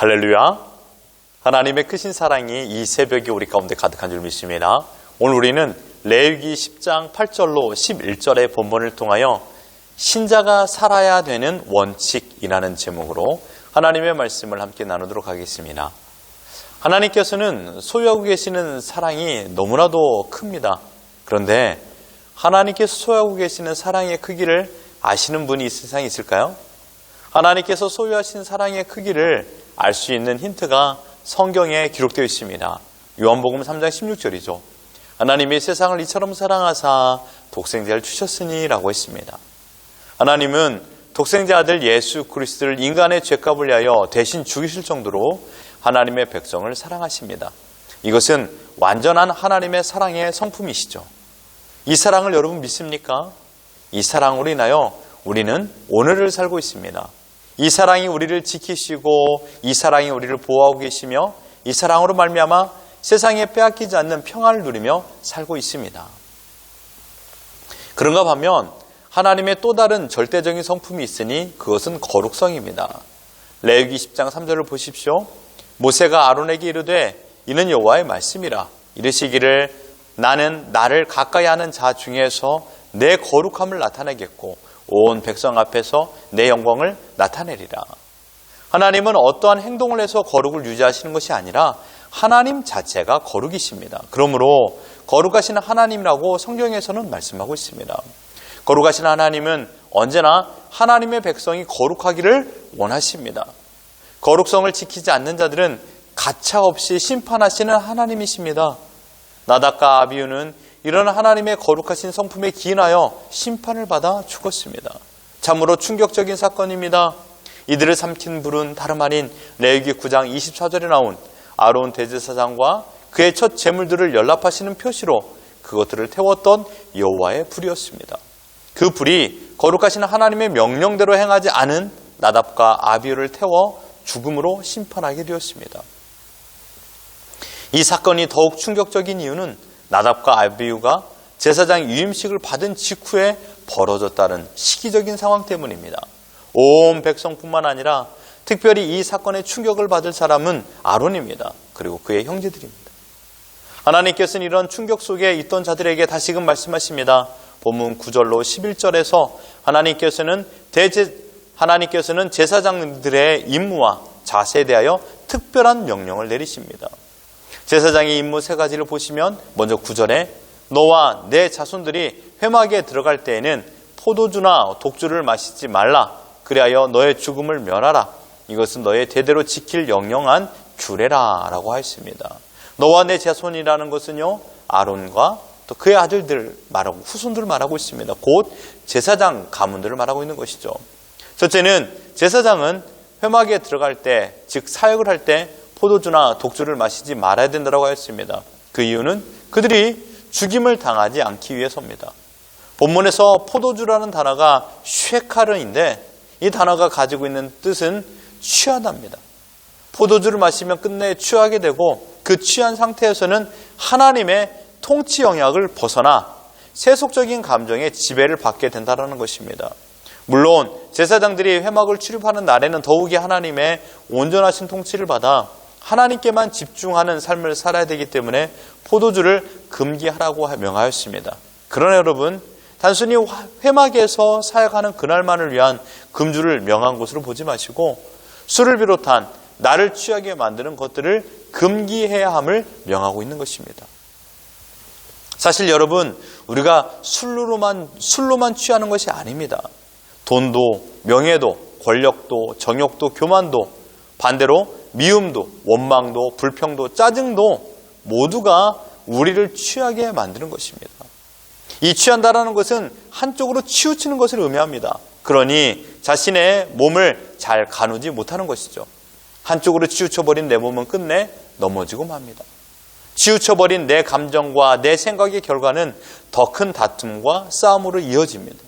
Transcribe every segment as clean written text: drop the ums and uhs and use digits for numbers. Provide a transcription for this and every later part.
할렐루야. 하나님의 크신 사랑이 이 새벽에 우리 가운데 가득한 줄 믿습니다. 오늘 우리는 레위기 10장 8절로 11절의 본문을 통하여 신자가 살아야 되는 원칙이라는 제목으로 하나님의 말씀을 함께 나누도록 하겠습니다. 하나님께서는 소유하고 계시는 사랑이 너무나도 큽니다. 그런데 하나님께서 소유하고 계시는 사랑의 크기를 아시는 분이 이 세상에 있을까요? 하나님께서 소유하신 사랑의 크기를 알 수 있는 힌트가 성경에 기록되어 있습니다. 요한복음 3장 16절이죠. 하나님이 세상을 이처럼 사랑하사 독생자를 주셨으니 라고 했습니다. 하나님은 독생자 아들 예수 그리스도를 인간의 죄값을 위하여 대신 죽이실 정도로 하나님의 백성을 사랑하십니다. 이것은 완전한 하나님의 사랑의 성품이시죠. 이 사랑을 여러분 믿습니까? 이 사랑으로 인하여 우리는 오늘을 살고 있습니다. 이 사랑이 우리를 지키시고 이 사랑이 우리를 보호하고 계시며 이 사랑으로 말미암아 세상에 빼앗기지 않는 평안을 누리며 살고 있습니다. 그런가 하면 하나님의 또 다른 절대적인 성품이 있으니 그것은 거룩성입니다. 레위기 10장 3절을 보십시오. 모세가 아론에게 이르되 이는 여호와의 말씀이라 이르시기를 나는 나를 가까이 하는 자 중에서 내 거룩함을 나타내겠고 온 백성 앞에서 내 영광을 나타내리라. 하나님은 어떠한 행동을 해서 거룩을 유지하시는 것이 아니라 하나님 자체가 거룩이십니다. 그러므로 거룩하신 하나님이라고 성경에서는 말씀하고 있습니다. 거룩하신 하나님은 언제나 하나님의 백성이 거룩하기를 원하십니다. 거룩성을 지키지 않는 자들은 가차없이 심판하시는 하나님이십니다. 나답과 아비후는 이런 하나님의 거룩하신 성품에 기인하여 심판을 받아 죽었습니다. 참으로 충격적인 사건입니다. 이들을 삼킨 불은 다름 아닌 레위기 9장 24절에 나온 아론 대제사장과 그의 첫 제물들을 연락하시는 표시로 그것들을 태웠던 여호와의 불이었습니다. 그 불이 거룩하신 하나님의 명령대로 행하지 않은 나답과 아비후를 태워 죽음으로 심판하게 되었습니다. 이 사건이 더욱 충격적인 이유는 나답과 아비후가 제사장 유임식을 받은 직후에 벌어졌다는 시기적인 상황 때문입니다. 온 백성뿐만 아니라 특별히 이 사건에 충격을 받을 사람은 아론입니다. 그리고 그의 형제들입니다. 하나님께서는 이런 충격 속에 있던 자들에게 다시금 말씀하십니다. 본문 9절로 11절에서 하나님께서는 제사장들의 임무와 자세에 대하여 특별한 명령을 내리십니다. 제사장의 임무 세 가지를 보시면 먼저 9절에 너와 내 자손들이 회막에 들어갈 때에는 포도주나 독주를 마시지 말라. 그리하여 너의 죽음을 면하라. 이것은 너의 대대로 지킬 영영한 규례라 라고 하였습니다. 너와 내 자손이라는 것은요 아론과 또 그의 아들들 말하고 후손들을 말하고 있습니다. 곧 제사장 가문들을 말하고 있는 것이죠. 첫째는 제사장은 회막에 들어갈 때 즉 사역을 할 때 포도주나 독주를 마시지 말아야 된다고 하였습니다. 그 이유는 그들이 죽임을 당하지 않기 위해서입니다. 본문에서 포도주라는 단어가 쉐카르인데 이 단어가 가지고 있는 뜻은 취하다입니다. 포도주를 마시면 끝내 취하게 되고 그 취한 상태에서는 하나님의 통치 영역을 벗어나 세속적인 감정의 지배를 받게 된다는 것입니다. 물론 제사장들이 회막을 출입하는 날에는 더욱이 하나님의 온전하신 통치를 받아 하나님께만 집중하는 삶을 살아야 되기 때문에 포도주를 금기하라고 명하였습니다. 그러나 여러분 단순히 회막에서 사역하는 그날만을 위한 금주를 명한 것으로 보지 마시고 술을 비롯한 나를 취하게 만드는 것들을 금기해야 함을 명하고 있는 것입니다. 사실 여러분 우리가 술로만 취하는 것이 아닙니다. 돈도 명예도 권력도 정욕도 교만도 반대로 미움도 원망도 불평도 짜증도 모두가 우리를 취하게 만드는 것입니다. 이 취한다라는 것은 한쪽으로 치우치는 것을 의미합니다. 그러니 자신의 몸을 잘 가누지 못하는 것이죠. 한쪽으로 치우쳐버린 내 몸은 끝내 넘어지고 맙니다. 치우쳐버린 내 감정과 내 생각의 결과는 더 큰 다툼과 싸움으로 이어집니다.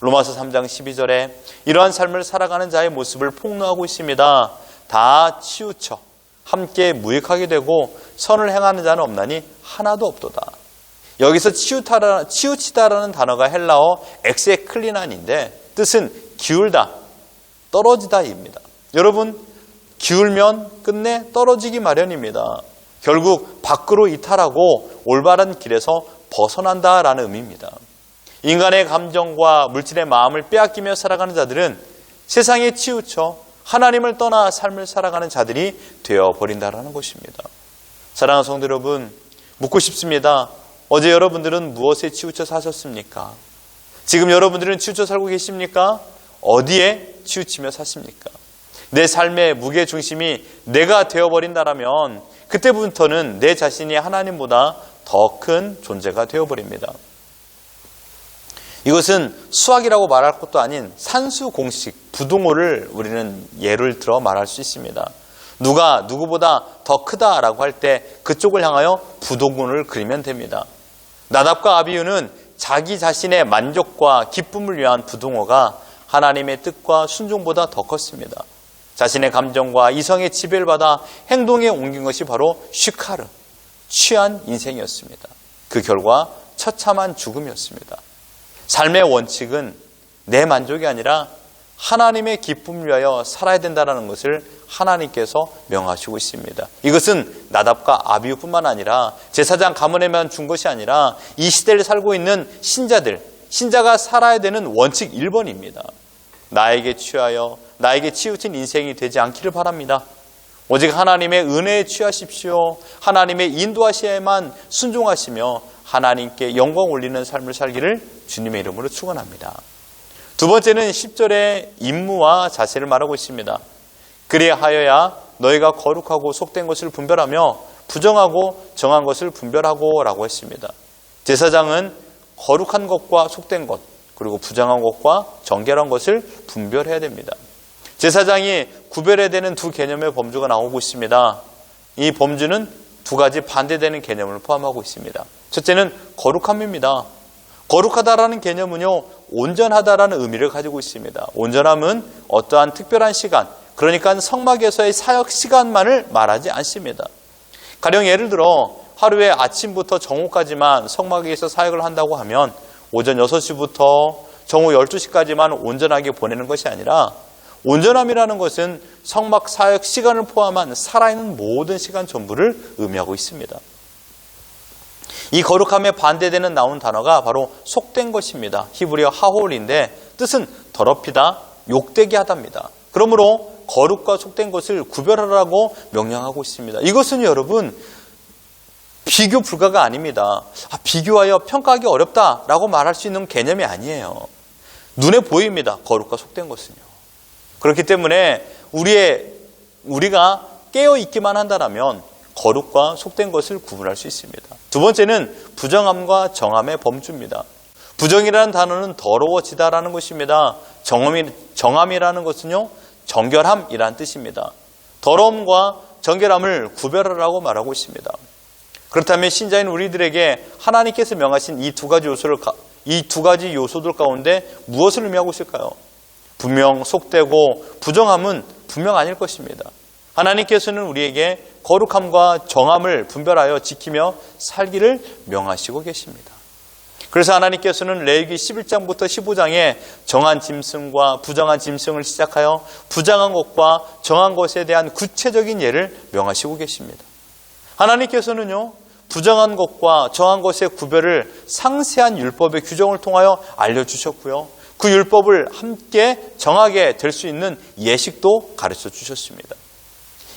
로마서 3장 12절에 이러한 삶을 살아가는 자의 모습을 폭로하고 있습니다. 다 치우쳐 함께 무익하게 되고 선을 행하는 자는 없나니 하나도 없도다. 여기서 치우치다라는 단어가 헬라어 엑세클리난인데 뜻은 기울다, 떨어지다입니다. 여러분 기울면 끝내 떨어지기 마련입니다. 결국 밖으로 이탈하고 올바른 길에서 벗어난다라는 의미입니다. 인간의 감정과 물질의 마음을 빼앗기며 살아가는 자들은 세상에 치우쳐 하나님을 떠나 삶을 살아가는 자들이 되어버린다라는 것입니다. 사랑하는 성도 여러분, 묻고 싶습니다. 어제 여러분들은 무엇에 치우쳐 사셨습니까? 지금 여러분들은 치우쳐 살고 계십니까? 어디에 치우치며 사십니까? 내 삶의 무게중심이 내가 되어버린다라면 그때부터는 내 자신이 하나님보다 더 큰 존재가 되어버립니다. 이것은 수학이라고 말할 것도 아닌 산수 공식, 부동호를 우리는 예를 들어 말할 수 있습니다. 누가 누구보다 더 크다라고 할 때 그쪽을 향하여 부동호를 그리면 됩니다. 나답과 아비후는 자기 자신의 만족과 기쁨을 위한 부동호가 하나님의 뜻과 순종보다 더 컸습니다. 자신의 감정과 이성의 지배를 받아 행동에 옮긴 것이 바로 시카르, 취한 인생이었습니다. 그 결과 처참한 죽음이었습니다. 삶의 원칙은 내 만족이 아니라 하나님의 기쁨을 위하여 살아야 된다는 것을 하나님께서 명하시고 있습니다. 이것은 나답과 아비후뿐만 아니라 제사장 가문에만 준 것이 아니라 이 시대를 살고 있는 신자가 살아야 되는 원칙 1번입니다. 나에게 취하여 나에게 치우친 인생이 되지 않기를 바랍니다. 오직 하나님의 은혜에 취하십시오. 하나님의 인도하시에만 순종하시며 하나님께 영광 올리는 삶을 살기를 주님의 이름으로 축원합니다. 두 번째는 10절의 임무와 자세를 말하고 있습니다. 그리하여야 너희가 거룩하고 속된 것을 분별하며 부정하고 정한 것을 분별하고 라고 했습니다. 제사장은 거룩한 것과 속된 것, 그리고 부정한 것과 정결한 것을 분별해야 됩니다. 제사장이 구별해야 되는 두 개념의 범주가 나오고 있습니다. 이 범주는 두 가지 반대되는 개념을 포함하고 있습니다. 첫째는 거룩함입니다. 거룩하다라는 개념은요, 온전하다라는 의미를 가지고 있습니다. 온전함은 어떠한 특별한 시간, 그러니까 성막에서의 사역 시간만을 말하지 않습니다. 가령 예를 들어 하루에 아침부터 정오까지만 성막에서 사역을 한다고 하면 오전 6시부터 정오 12시까지만 온전하게 보내는 것이 아니라 온전함이라는 것은 성막 사역 시간을 포함한 살아있는 모든 시간 전부를 의미하고 있습니다. 이 거룩함에 반대되는 나온 단어가 바로 속된 것입니다. 히브리어 하홀인데 뜻은 더럽히다, 욕되게 하답니다. 그러므로 거룩과 속된 것을 구별하라고 명령하고 있습니다. 이것은 여러분 비교 불가가 아닙니다. 비교하여 평가하기 어렵다라고 말할 수 있는 개념이 아니에요. 눈에 보입니다. 거룩과 속된 것은요. 그렇기 때문에 우리가 깨어있기만 한다면 거룩과 속된 것을 구분할 수 있습니다. 두 번째는 부정함과 정함의 범주입니다. 부정이라는 단어는 더러워지다라는 것입니다. 정함이라는 것은요, 정결함이라는 뜻입니다. 더러움과 정결함을 구별하라고 말하고 있습니다. 그렇다면 신자인 우리들에게 하나님께서 명하신 이 두 가지 요소들 가운데 무엇을 의미하고 있을까요? 분명 속되고 부정함은 분명 아닐 것입니다. 하나님께서는 우리에게 거룩함과 정함을 분별하여 지키며 살기를 명하시고 계십니다. 그래서 하나님께서는 레위기 11장부터 15장에 정한 짐승과 부정한 짐승을 시작하여 부정한 것과 정한 것에 대한 구체적인 예를 명하시고 계십니다. 하나님께서는요, 부정한 것과 정한 것의 구별을 상세한 율법의 규정을 통하여 알려주셨고요. 그 율법을 함께 정하게 될 수 있는 예식도 가르쳐 주셨습니다.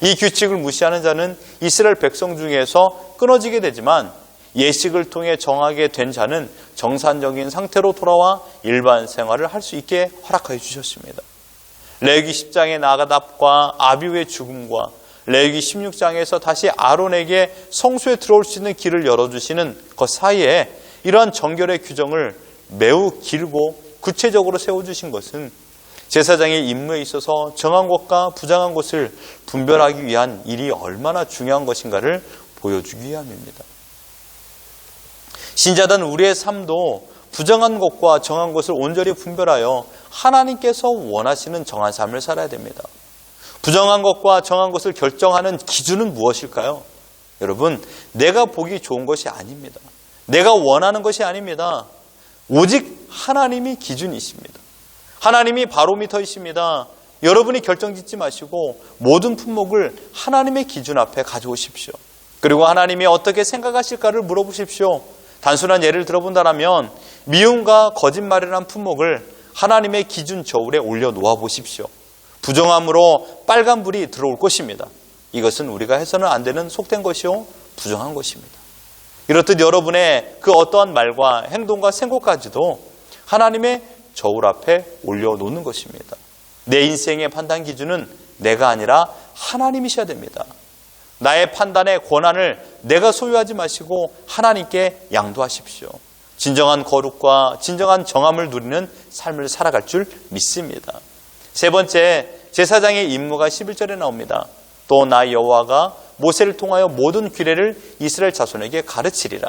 이 규칙을 무시하는 자는 이스라엘 백성 중에서 끊어지게 되지만 예식을 통해 정하게 된 자는 정상적인 상태로 돌아와 일반 생활을 할 수 있게 허락하여 주셨습니다. 레위기 10장의 나다답과 아비후의 죽음과 레위기 16장에서 다시 아론에게 성소에 들어올 수 있는 길을 열어주시는 그 사이에 이러한 정결의 규정을 매우 길고 구체적으로 세워주신 것은 제사장의 임무에 있어서 정한 것과 부정한 것을 분별하기 위한 일이 얼마나 중요한 것인가를 보여주기 위함입니다. 신자된 우리의 삶도 부정한 것과 정한 것을 온전히 분별하여 하나님께서 원하시는 정한 삶을 살아야 됩니다. 부정한 것과 정한 것을 결정하는 기준은 무엇일까요? 여러분, 내가 보기 좋은 것이 아닙니다. 내가 원하는 것이 아닙니다. 오직 하나님이 기준이십니다. 하나님이 바로미터이십니다. 여러분이 결정짓지 마시고 모든 품목을 하나님의 기준 앞에 가져오십시오. 그리고 하나님이 어떻게 생각하실까를 물어보십시오. 단순한 예를 들어본다면 미움과 거짓말이라는 품목을 하나님의 기준 저울에 올려 놓아 보십시오. 부정함으로 빨간불이 들어올 것입니다. 이것은 우리가 해서는 안 되는 속된 것이요 부정한 것입니다. 이렇듯 여러분의 그 어떠한 말과 행동과 생각까지도 하나님의 저울 앞에 올려놓는 것입니다. 내 인생의 판단 기준은 내가 아니라 하나님이셔야 됩니다. 나의 판단의 권한을 내가 소유하지 마시고 하나님께 양도하십시오. 진정한 거룩과 진정한 정함을 누리는 삶을 살아갈 줄 믿습니다. 세 번째, 제사장의 임무가 11절에 나옵니다. 또 나 여호와가 모세를 통하여 모든 규례를 이스라엘 자손에게 가르치리라.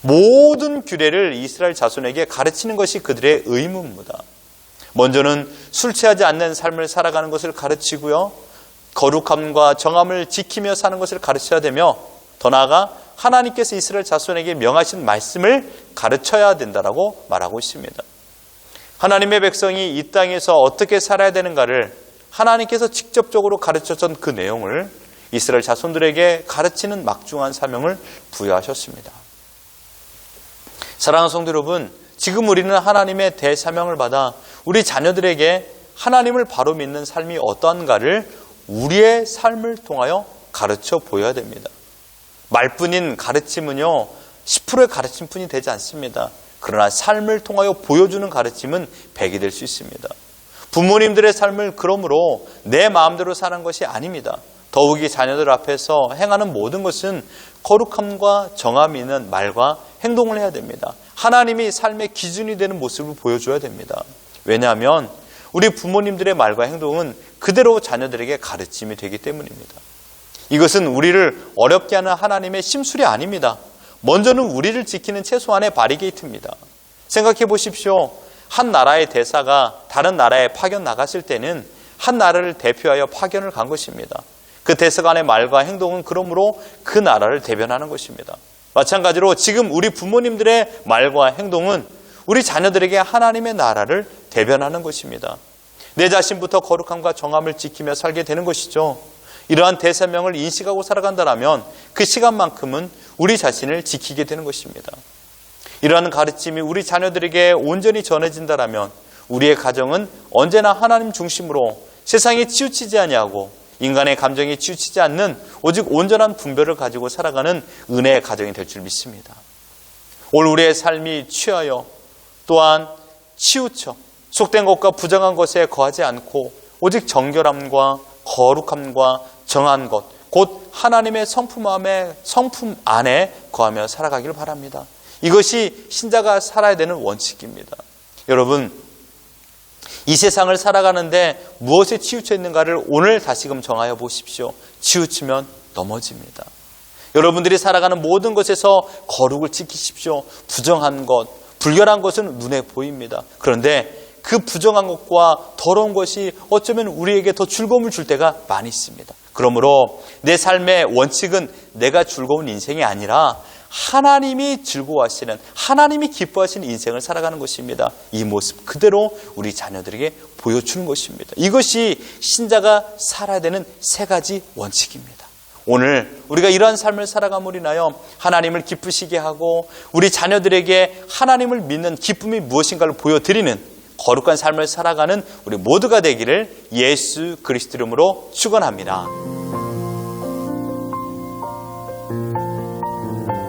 모든 규례를 이스라엘 자손에게 가르치는 것이 그들의 의무입니다. 먼저는 술 취하지 않는 삶을 살아가는 것을 가르치고요. 거룩함과 정함을 지키며 사는 것을 가르쳐야 되며 더 나아가 하나님께서 이스라엘 자손에게 명하신 말씀을 가르쳐야 된다라고 말하고 있습니다. 하나님의 백성이 이 땅에서 어떻게 살아야 되는가를 하나님께서 직접적으로 가르쳤던 그 내용을 이스라엘 자손들에게 가르치는 막중한 사명을 부여하셨습니다. 사랑하는 성도 여러분, 지금 우리는 하나님의 대사명을 받아 우리 자녀들에게 하나님을 바로 믿는 삶이 어떠한가를 우리의 삶을 통하여 가르쳐 보여야 됩니다. 말뿐인 가르침은요, 10%의 가르침뿐이 되지 않습니다. 그러나 삶을 통하여 보여주는 가르침은 100이 될 수 있습니다. 부모님들의 삶을 그러므로 내 마음대로 사는 것이 아닙니다. 더욱이 자녀들 앞에서 행하는 모든 것은 거룩함과 정함이 있는 말과 행동을 해야 됩니다. 하나님이 삶의 기준이 되는 모습을 보여줘야 됩니다. 왜냐하면 우리 부모님들의 말과 행동은 그대로 자녀들에게 가르침이 되기 때문입니다. 이것은 우리를 어렵게 하는 하나님의 심술이 아닙니다. 먼저는 우리를 지키는 최소한의 바리게이트입니다. 생각해 보십시오. 한 나라의 대사가 다른 나라에 파견 나갔을 때는 한 나라를 대표하여 파견을 간 것입니다. 그 대사관의 말과 행동은 그러므로 그 나라를 대변하는 것입니다. 마찬가지로 지금 우리 부모님들의 말과 행동은 우리 자녀들에게 하나님의 나라를 대변하는 것입니다. 내 자신부터 거룩함과 정함을 지키며 살게 되는 것이죠. 이러한 대사명을 인식하고 살아간다면 그 시간만큼은 우리 자신을 지키게 되는 것입니다. 이러한 가르침이 우리 자녀들에게 온전히 전해진다면 우리의 가정은 언제나 하나님 중심으로 세상에 치우치지 아니하고 인간의 감정이 치우치지 않는 오직 온전한 분별을 가지고 살아가는 은혜의 가정이 될 줄 믿습니다. 오늘 우리의 삶이 취하여 또한 치우쳐 속된 것과 부정한 것에 거하지 않고 오직 정결함과 거룩함과 정한 것, 곧 하나님의 성품 안에 거하며 살아가기를 바랍니다. 이것이 신자가 살아야 되는 원칙입니다. 여러분, 이 세상을 살아가는데 무엇에 치우쳐 있는가를 오늘 다시금 정하여 보십시오. 치우치면 넘어집니다. 여러분들이 살아가는 모든 것에서 거룩을 지키십시오. 부정한 것, 불결한 것은 눈에 보입니다. 그런데 그 부정한 것과 더러운 것이 어쩌면 우리에게 더 즐거움을 줄 때가 많이 있습니다. 그러므로 내 삶의 원칙은 내가 즐거운 인생이 아니라 하나님이 즐거워하시는, 하나님이 기뻐하시는 인생을 살아가는 것입니다. 이 모습 그대로 우리 자녀들에게 보여주는 것입니다. 이것이 신자가 살아야 되는 세 가지 원칙입니다. 오늘 우리가 이러한 삶을 살아감으로 인하여 하나님을 기쁘시게 하고 우리 자녀들에게 하나님을 믿는 기쁨이 무엇인가를 보여드리는 거룩한 삶을 살아가는 우리 모두가 되기를 예수 그리스도 이름으로 축원합니다.